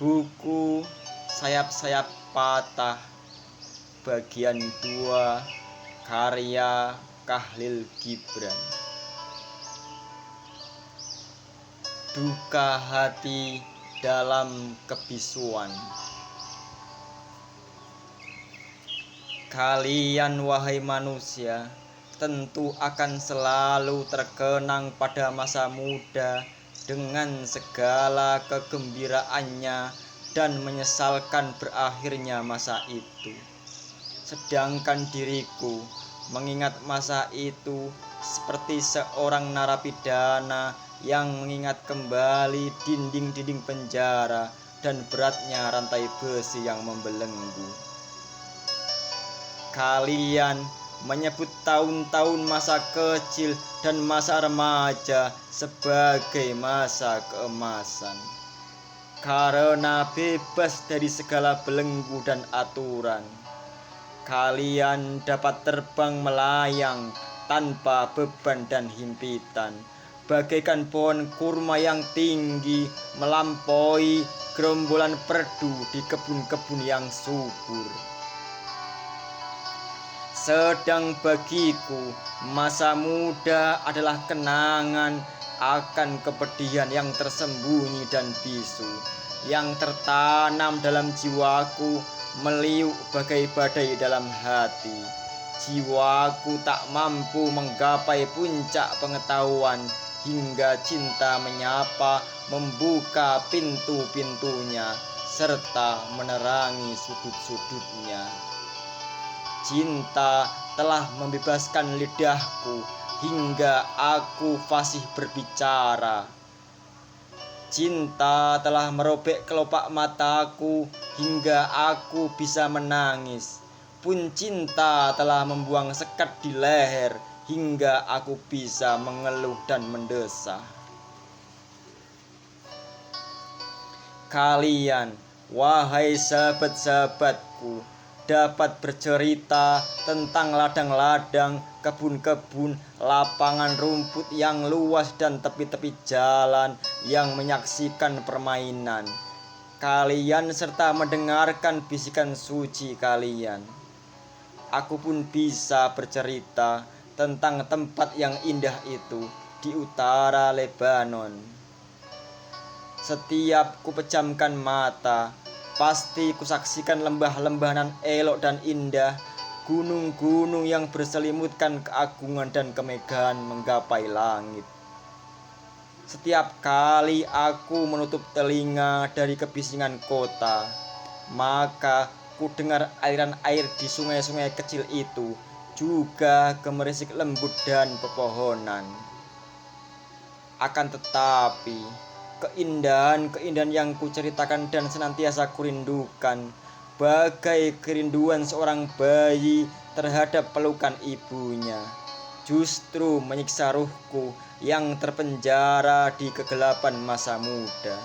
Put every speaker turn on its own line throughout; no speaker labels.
Buku Sayap-Sayap Patah Bagian 2 karya Khalil Gibran. Duka hati dalam kebisuan. Kalian wahai manusia tentu akan selalu terkenang pada masa muda dengan segala kegembiraannya dan menyesalkan berakhirnya masa itu. Sedangkan diriku mengingat masa itu seperti seorang narapidana yang mengingat kembali dinding-dinding penjara dan beratnya rantai besi yang membelenggu. Kalian menyebut tahun-tahun masa kecil dan masa remaja sebagai masa keemasan, karena bebas dari segala belenggu dan aturan. Kalian dapat terbang melayang tanpa beban dan himpitan, bagaikan pohon kurma yang tinggi melampaui gerombolan perdu di kebun-kebun yang subur. Sedang bagiku, masa muda adalah kenangan akan kepedihan yang tersembunyi dan bisu, yang tertanam dalam jiwaku, meliuk bagai badai dalam hati. Jiwaku tak mampu menggapai puncak pengetahuan, hingga cinta menyapa, membuka pintu-pintunya, serta menerangi sudut-sudutnya. Cinta telah membebaskan lidahku hingga aku fasih berbicara. Cinta telah merobek kelopak mataku hingga aku bisa menangis. Pun cinta telah membuang sekat di leher hingga aku bisa mengeluh dan mendesah. Kalian, wahai sahabat-sahabatku, dapat bercerita tentang ladang-ladang, kebun-kebun, lapangan rumput yang luas dan tepi-tepi jalan yang menyaksikan permainan kalian serta mendengarkan bisikan suci kalian. Aku pun bisa bercerita tentang tempat yang indah itu di utara Lebanon. Setiap kupejamkan mata, pasti kusaksikan lembah-lembah nan elok dan indah, gunung-gunung yang berselimutkan keagungan dan kemegahan menggapai langit. Setiap kali aku menutup telinga dari kebisingan kota, maka ku dengar aliran air di sungai-sungai kecil itu, juga gemerisik lembut dan pepohonan. Akan tetapi keindahan-keindahan yang kuceritakan dan senantiasa kurindukan, bagai kerinduan seorang bayi terhadap pelukan ibunya, justru menyiksa ruhku yang terpenjara di kegelapan masa muda.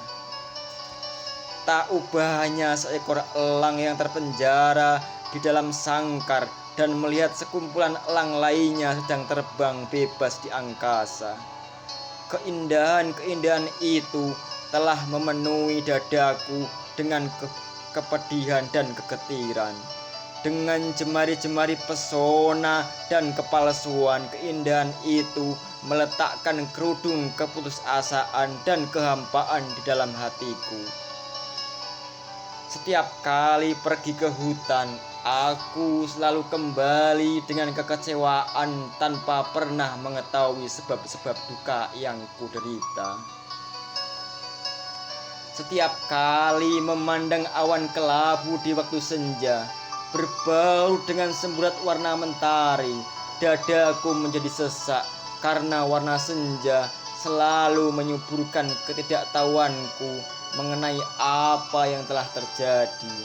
Tak ubah hanya seekor elang yang terpenjara di dalam sangkar dan melihat sekumpulan elang lainnya sedang terbang bebas di angkasa. Keindahan-keindahan itu telah memenuhi dadaku dengan kepedihan dan kegetiran. Dengan jemari-jemari pesona dan kepalsuan, keindahan itu meletakkan kerudung keputusasaan dan kehampaan di dalam hatiku. Setiap kali pergi ke hutan, aku selalu kembali dengan kekecewaan tanpa pernah mengetahui sebab-sebab duka yang kuderita. Setiap kali memandang awan kelabu di waktu senja, berbau dengan semburat warna mentari, dadaku menjadi sesak karena warna senja selalu menyuburkan ketidaktahuanku mengenai apa yang telah terjadi.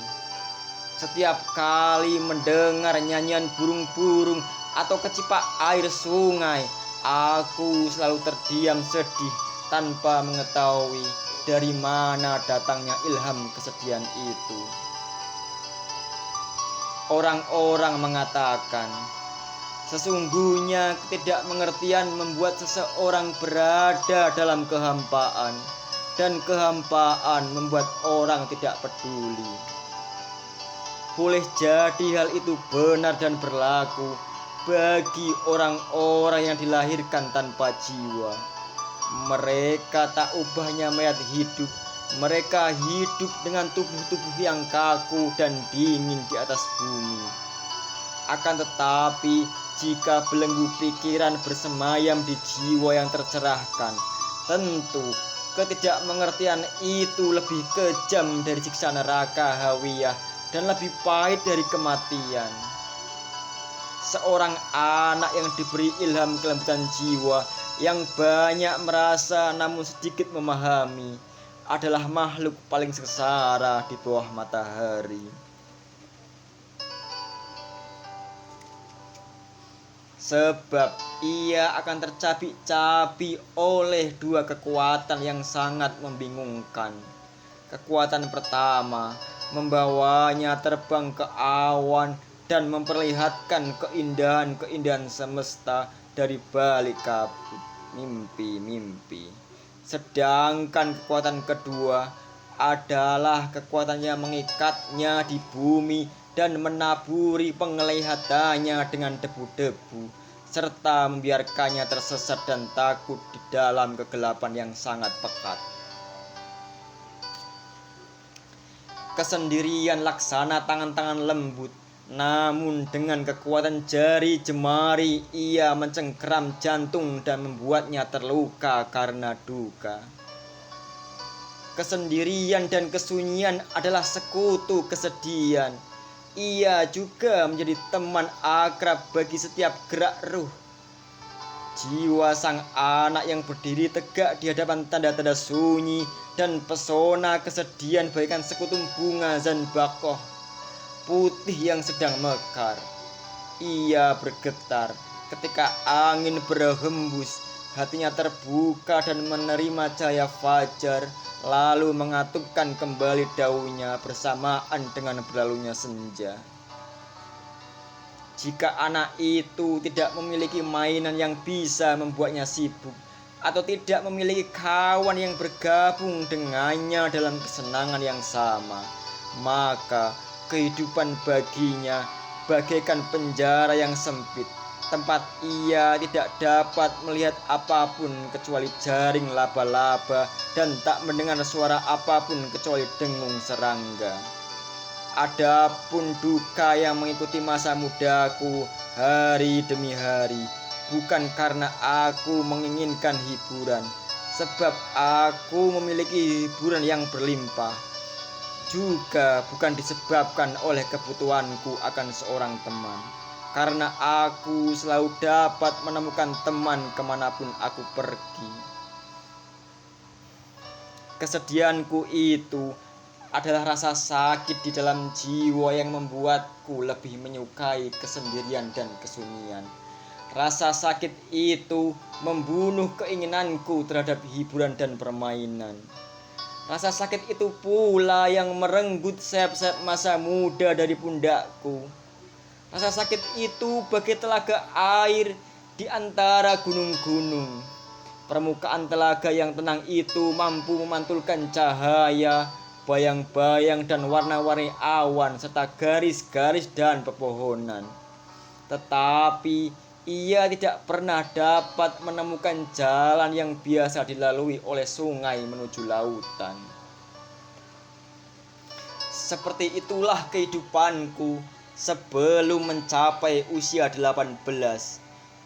Setiap kali mendengar nyanyian burung-burung atau kecipak air sungai, aku selalu terdiam sedih tanpa mengetahui dari mana datangnya ilham kesedihan itu. Orang-orang mengatakan, sesungguhnya ketidakmengertian membuat seseorang berada dalam kehampaan, dan kehampaan membuat orang tidak peduli. Boleh jadi hal itu benar dan berlaku bagi orang-orang yang dilahirkan tanpa jiwa. Mereka tak ubahnya mayat hidup. Mereka hidup dengan tubuh-tubuh yang kaku dan dingin di atas bumi. Akan tetapi, jika belenggu pikiran bersemayam di jiwa yang tercerahkan, tentu ketidakmengertian itu lebih kejam dari siksa neraka hawiyah dan lebih pahit dari kematian. Seorang anak yang diberi ilham kelembutan jiwa, yang banyak merasa namun sedikit memahami, adalah makhluk paling sengsara di bawah matahari. Sebab ia akan tercabik-cabik oleh dua kekuatan yang sangat membingungkan. Kekuatan pertama membawanya terbang ke awan dan memperlihatkan keindahan-keindahan semesta dari balik kabut mimpi-mimpi. Sedangkan kekuatan kedua adalah kekuatan yang mengikatnya di bumi dan menaburi penglihatannya dengan debu-debu, serta membiarkannya tersesat dan takut di dalam kegelapan yang sangat pekat. Kesendirian laksana tangan-tangan lembut, namun dengan kekuatan jari jemari ia mencengkeram jantung dan membuatnya terluka karena duka. Kesendirian dan kesunyian adalah sekutu kesedihan. Ia juga menjadi teman akrab bagi setiap gerak ruh. Jiwa sang anak yang berdiri tegak di hadapan tanda-tanda sunyi dan pesona kesedihan bagaikan sekutum bunga zanbakoh putih yang sedang mekar. Ia bergetar ketika angin berhembus, hatinya terbuka dan menerima cahaya fajar, lalu mengatupkan kembali daunnya bersamaan dengan berlalunya senja. Jika anak itu tidak memiliki mainan yang bisa membuatnya sibuk, atau tidak memiliki kawan yang bergabung dengannya dalam kesenangan yang sama, maka kehidupan baginya bagaikan penjara yang sempit, tempat ia tidak dapat melihat apapun kecuali jaring laba-laba dan tak mendengar suara apapun kecuali dengung serangga. Adapun duka yang mengikuti masa mudaku hari demi hari, bukan karena aku menginginkan hiburan, sebab aku memiliki hiburan yang berlimpah, juga bukan disebabkan oleh kebutuhanku akan seorang teman, karena aku selalu dapat menemukan teman kemanapun aku pergi. Kesedihanku itu adalah rasa sakit di dalam jiwa yang membuatku lebih menyukai kesendirian dan kesunyian. Rasa sakit itu membunuh keinginanku terhadap hiburan dan permainan. Rasa sakit itu pula yang merenggut sayap-sayap masa muda dari pundakku. Rasa sakit itu bagai telaga air di antara gunung-gunung. Permukaan telaga yang tenang itu mampu memantulkan cahaya, bayang-bayang dan warna-warni awan serta garis-garis dan pepohonan. Tetapi ia tidak pernah dapat menemukan jalan yang biasa dilalui oleh sungai menuju lautan. Seperti itulah kehidupanku sebelum mencapai usia 18.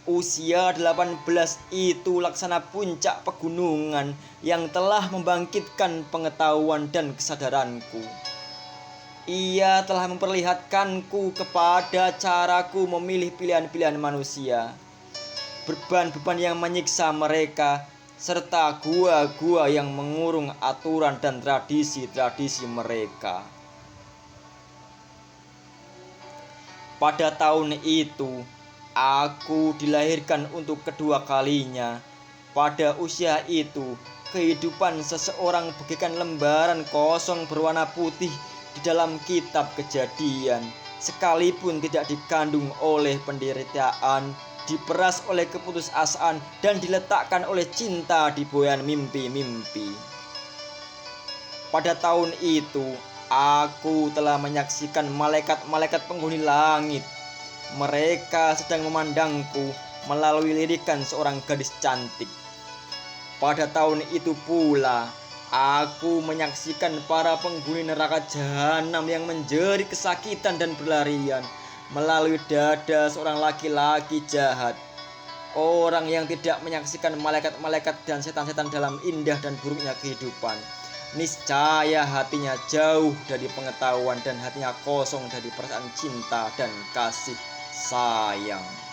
Usia 18 itu laksana puncak pegunungan yang telah membangkitkan pengetahuan dan kesadaranku. Ia telah memperlihatkanku kepada caraku memilih pilihan-pilihan manusia, beban-beban yang menyiksa mereka, serta gua-gua yang mengurung aturan dan tradisi-tradisi mereka. Pada tahun itu, aku dilahirkan untuk kedua kalinya. Pada usia itu, kehidupan seseorang bagaikan lembaran kosong berwarna putih di dalam kitab Kejadian, sekalipun tidak dikandung oleh penderitaan, diperas oleh keputusasaan, dan diletakkan oleh cinta di boyan mimpi-mimpi. Pada tahun itu, aku telah menyaksikan malaikat-malaikat penghuni langit. Mereka sedang memandangku melalui lirikan seorang gadis cantik. Pada tahun itu pula, aku menyaksikan para penghuni neraka jahanam yang menjerit kesakitan dan berlarian melalui dada seorang laki-laki jahat. Orang yang tidak menyaksikan malaikat-malaikat dan setan-setan dalam indah dan buruknya kehidupan, niscaya hatinya jauh dari pengetahuan dan hatinya kosong dari perasaan cinta dan kasih sayang.